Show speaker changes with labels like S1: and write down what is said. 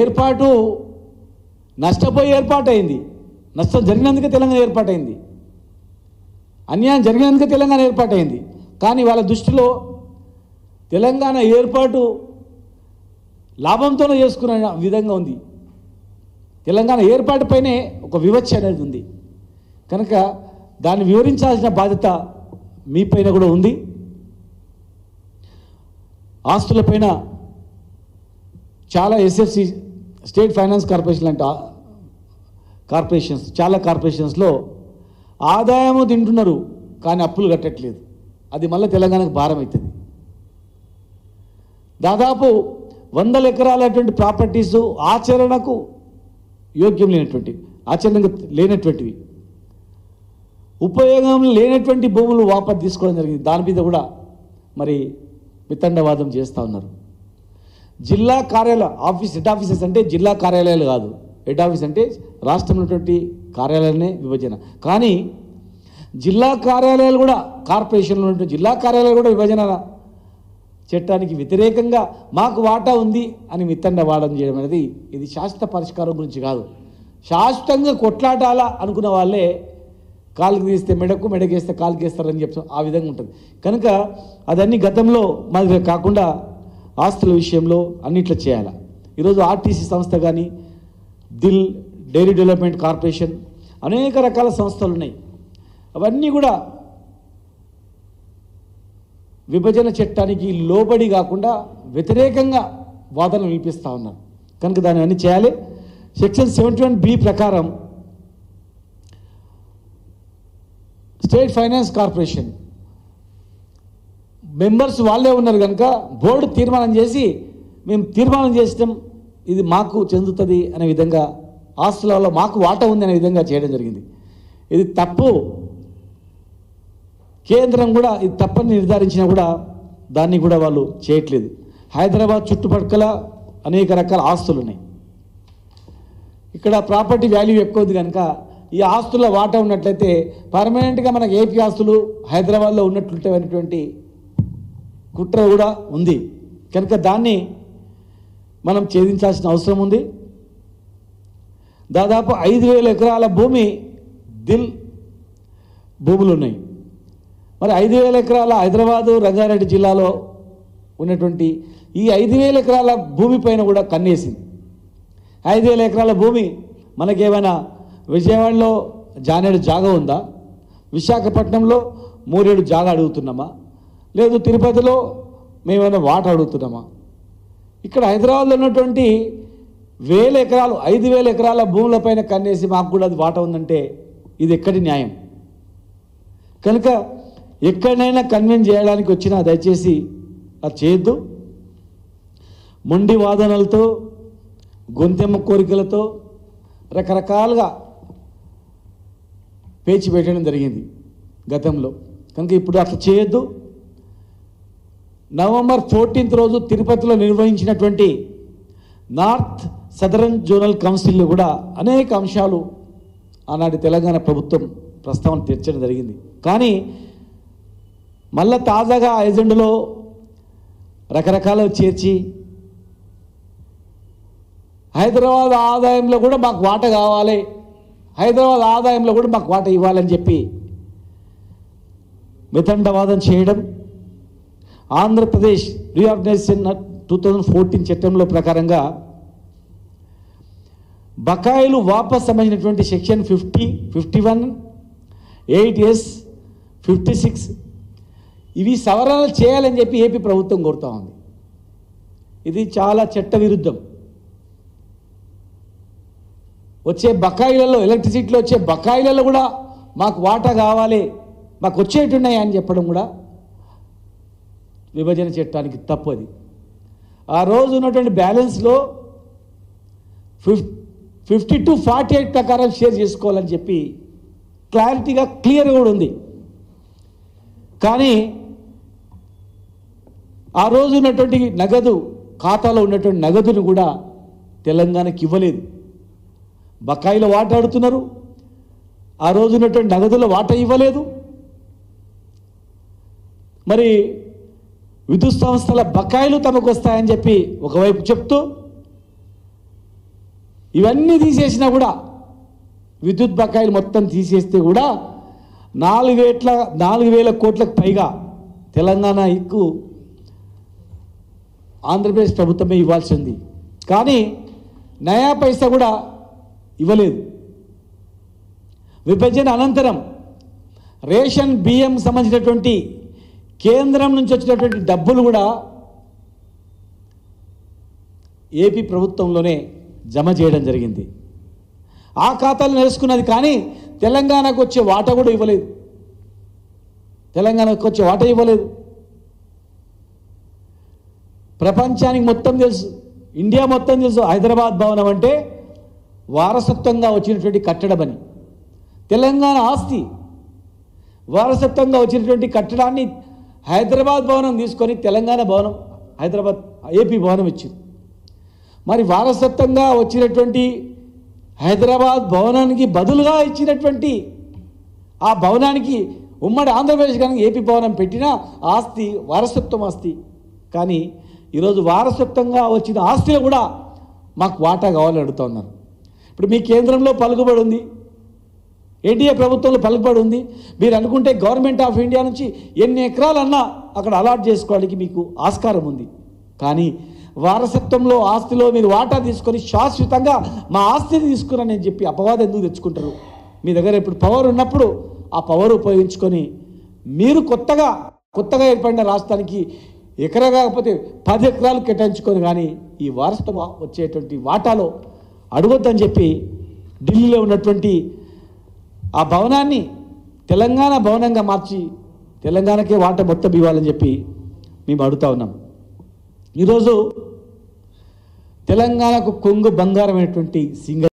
S1: ఏర్పాటు నష్టపోయి ఏర్పాటైంది. నష్టం జరిగినందుకే తెలంగాణ ఏర్పాటైంది. అన్యాయం జరిగినందుకే తెలంగాణ ఏర్పాటైంది. కానీ వాళ్ళ దృష్టిలో తెలంగాణ ఏర్పాటు లాభంతోనే చేసుకున్న విధంగా ఉంది. తెలంగాణ ఏర్పాటుపైనే ఒక వివక్ష అనేది ఉంది. కనుక దాన్ని వివరించాల్సిన బాధ్యత మీపైన కూడా ఉంది. ఆస్తులపైన చాలా ఎస్ఎఫ్సి స్టేట్ ఫైనాన్స్ కార్పొరేషన్ అంటే కార్పొరేషన్స్ చాలా కార్పొరేషన్స్లో ఆదాయము తింటున్నారు కానీ అప్పులు కట్టట్లేదు. అది మళ్ళీ తెలంగాణకు భారం అవుతుంది. దాదాపు 100 ఎకరాలటువంటి ప్రాపర్టీస్ ఆచరణకు యోగ్యం లేనటువంటివి, ఆచరణకు లేనటువంటివి, ఉపయోగం లేనటువంటి భూములు వాపసు తీసుకోవడం జరిగింది. దాని మీద కూడా మరి వితండవాదం చేస్తూ ఉన్నారు. జిల్లా కార్యాలయ హెడ్ ఆఫీసెస్ అంటే జిల్లా కార్యాలయాలు కాదు. హెడ్ ఆఫీస్ అంటే రాష్ట్రంలో ఉన్నటువంటి కార్యాలయాలనే విభజన. కానీ జిల్లా కార్యాలయాలు కూడా కార్పొరేషన్లో ఉన్నటువంటి జిల్లా కార్యాలయాలు కూడా విభజన చట్టానికి వ్యతిరేకంగా మాకు వాటా ఉంది అని వితండవాదం చేయడం అనేది ఇది శాశ్వత పరిష్కారం గురించి కాదు. శాశ్వతంగా కొట్లాటాల అనుకున్న వాళ్ళే కాలుకి తీస్తే మెడకు, మెడకేస్తే కాలుకి వేస్తారని చెప్తాం. ఆ విధంగా ఉంటుంది. కనుక అదన్నీ గతంలో మాదిరిగా కాకుండా ఆస్తుల విషయంలో అన్నిట్లో చేయాలి. ఈరోజు ఆర్టీసీ సంస్థ కానీ, దిల్ డైరీ డెవలప్మెంట్ కార్పొరేషన్, అనేక రకాల సంస్థలు ఉన్నాయి. అవన్నీ కూడా విభజన చట్టానికి లోబడి కాకుండా వ్యతిరేకంగా వాదనలు వినిపిస్తూ ఉన్నారు. కనుక దాన్ని అన్నీ చేయాలి. సెక్షన్ 71B ప్రకారం స్టేట్ ఫైనాన్స్ కార్పొరేషన్ మెంబర్స్ వాళ్ళే ఉన్నారు కనుక బోర్డు తీర్మానం చేసి మేము తీర్మానం చేస్తాం, ఇది మాకు చెందుతుంది అనే విధంగా, ఆస్తులలో మాకు వాటా ఉంది అనే విధంగా చేయడం జరిగింది. ఇది తప్పు. కేంద్రం కూడా ఇది తప్పని నిర్ధారించినా కూడా దాన్ని కూడా వాళ్ళు చేయట్లేదు. హైదరాబాద్ చుట్టుపక్కల అనేక రకాల ఆస్తులు ఉన్నాయి. ఇక్కడ ప్రాపర్టీ వాల్యూ ఎక్కువ ఉంది కనుక ఈ ఆస్తుల వాటా ఉన్నట్లయితే పర్మనెంట్గా మనకు ఏపీ ఆస్తులు హైదరాబాద్లో ఉన్నట్లుంటేటువంటి కుట్ర కూడా ఉంది. కనుక దాన్ని మనం ఛేదించాల్సిన అవసరం ఉంది. దాదాపు 5,000 ఎకరాల భూమి దిల్ భూములు ఉన్నాయి. మరి 5,000 ఎకరాల హైదరాబాదు రంగారెడ్డి జిల్లాలో ఉన్నటువంటి ఈ 5,000 ఎకరాల భూమి పైన కూడా కన్నేసింది. 5,000 ఎకరాల భూమి మనకేమైనా విజయవాడలో జానేడు జాగా ఉందా? విశాఖపట్నంలో 3-7 జాగా అడుగుతున్నామా? లేదు తిరుపతిలో మేమైనా వాటా అడుగుతున్నామా? ఇక్కడ హైదరాబాద్లో ఉన్నటువంటి 1,000 ఎకరాలు 5,000 ఎకరాల భూములపైన కన్నేసి మాకు కూడా అది వాటా ఉందంటే ఇది ఎక్కడి న్యాయం? కనుక ఎక్కడైనా కన్విన్స్ చేయడానికి వచ్చినా దయచేసి అది చేయొద్దు. మొండి వాదనలతో, గొంతెమ్మ కోరికలతో రకరకాలుగా పేచి పెట్టడం జరిగింది గతంలో. కనుక ఇప్పుడు అట్లా చేయొద్దు. నవంబర్ 14 రోజు తిరుపతిలో నిర్వహించినటువంటి నార్త్ సదరన్ జోనల్ కౌన్సిల్లో కూడా అనేక అంశాలు ఆనాటి తెలంగాణ ప్రభుత్వం ప్రస్తావన తెచ్చడం జరిగింది. కానీ మళ్ళా తాజాగా ఆ ఎజెండాలో రకరకాలు చేర్చి హైదరాబాద్ ఆదాయంలో కూడా మాకు వాటా కావాలి, హైదరాబాద్ ఆదాయంలో కూడా మాకు వాటా ఇవ్వాలని చెప్పి వితండవాదం చేయడం. ఆంధ్రప్రదేశ్ రీఆర్గనైజేషన్ 2014 చట్టంలో ప్రకారంగా బకాయిలు వాపస్ సంబంధించినటువంటి సెక్షన్ 50, 51, 8S, 56 ఇవి సవరణలు చేయాలని చెప్పి ఏపీ ప్రభుత్వం కోరుతూ ఉంది. ఇది చాలా చట్ట విరుద్ధం. వచ్చే బకాయిలలో, ఎలక్ట్రిసిటీలో వచ్చే బకాయిలలో కూడా మాకు వాటా కావాలి, మాకు వచ్చేటున్నాయి అని చెప్పడం కూడా విభజన చట్టానికి తప్పు. అది ఆ రోజు ఉన్నటువంటి బ్యాలెన్స్లో 50-48 ప్రకారం షేర్ చేసుకోవాలని చెప్పి క్లారిటీగా క్లియర్గా కూడా ఉంది. కానీ ఆ రోజు ఉన్నటువంటి నగదు, ఖాతాలో ఉన్నటువంటి నగదును కూడా తెలంగాణకి ఇవ్వలేదు. బకాయిలో వాటా అడుగుతున్నారు, ఆ రోజు ఉన్నటువంటి నగదులో వాటా ఇవ్వలేదు. మరి విద్యుత్ సంస్థల బకాయిలు తమకు వస్తాయని చెప్పి ఒకవైపు చెప్తూ ఇవన్నీ తీసేసినా కూడా విద్యుత్ బకాయిలు మొత్తం తీసేస్తే కూడా 4,000 కోట్లకు పైగా తెలంగాణ ఇక్కు ఆంధ్రప్రదేశ్ ప్రభుత్వమే ఇవ్వాల్సింది. కానీ నయా పైసా కూడా ఇవ్వలేదు. విభజన అనంతరం రేషన్ బియ్యం సంబంధించినటువంటి కేంద్రం నుంచి వచ్చినటువంటి డబ్బులు కూడా ఏపీ ప్రభుత్వంలోనే జమ చేయడం జరిగింది. ఆ ఖాతాలు నేర్చుకున్నది, కానీ తెలంగాణకు వచ్చే వాటా కూడా ఇవ్వలేదు. తెలంగాణకు వచ్చే వాటా ఇవ్వలేదు. ప్రపంచానికి మొత్తం తెలుసు, ఇండియా మొత్తం తెలుసు, హైదరాబాద్ భవనం అంటే వారసత్వంగా వచ్చినటువంటి కట్టడమని. తెలంగాణ ఆస్తి వారసత్వంగా వచ్చినటువంటి కట్టడాన్ని హైదరాబాద్ భవనం తీసుకొని తెలంగాణ భవనం, హైదరాబాద్ ఏపీ భవనం ఇచ్చింది. మరి వారసత్వంగా వచ్చినటువంటి హైదరాబాద్ భవనానికి బదులుగా ఇచ్చినటువంటి ఆ భవనానికి ఉమ్మడి ఆంధ్రప్రదేశ్ కానీ ఏపీ భవనం పెట్టిన ఆస్తి వారసత్వం ఆస్తి. కానీ ఈరోజు వారసత్వంగా వచ్చిన ఆస్తిలో కూడా మాకు వాటా కావాలని అడుగుతూ ఉన్నారు. ఇప్పుడు మీ కేంద్రంలో పలుకుబడి ఉంది, ఎన్డీఏ ప్రభుత్వంలో పలుకుబడి ఉంది. మీరు అనుకుంటే గవర్నమెంట్ ఆఫ్ ఇండియా నుంచి ఎన్ని ఎకరాలన్నా అక్కడ అలాట్ చేసుకోవడానికి మీకు ఆస్కారం ఉంది. కానీ వారసత్వంలో ఆస్తిలో మీరు వాటా తీసుకొని శాశ్వతంగా మా ఆస్తిని తీసుకున్నానని చెప్పి అపవాదం ఎందుకు తెచ్చుకుంటారు? మీ దగ్గర ఇప్పుడు పవర్ ఉన్నప్పుడు ఆ పవర్ ఉపయోగించుకొని మీరు కొత్తగా ఏర్పడిన రాష్ట్రానికి ఎకరా కాకపోతే 10 ఎకరాలు కేటాయించుకొని కానీ ఈ వారసత్వం వచ్చేటువంటి వాటాలో అడగొద్దని చెప్పి ఢిల్లీలో ఉన్నటువంటి ఆ భవనాన్ని తెలంగాణ భవనంగా మార్చి తెలంగాణకే వాటా మొత్తం ఇవ్వాలని చెప్పి మేము అడుగుతా ఉన్నాం. ఈరోజు తెలంగాణకు కొంగు బంగారమైనటువంటి సింగ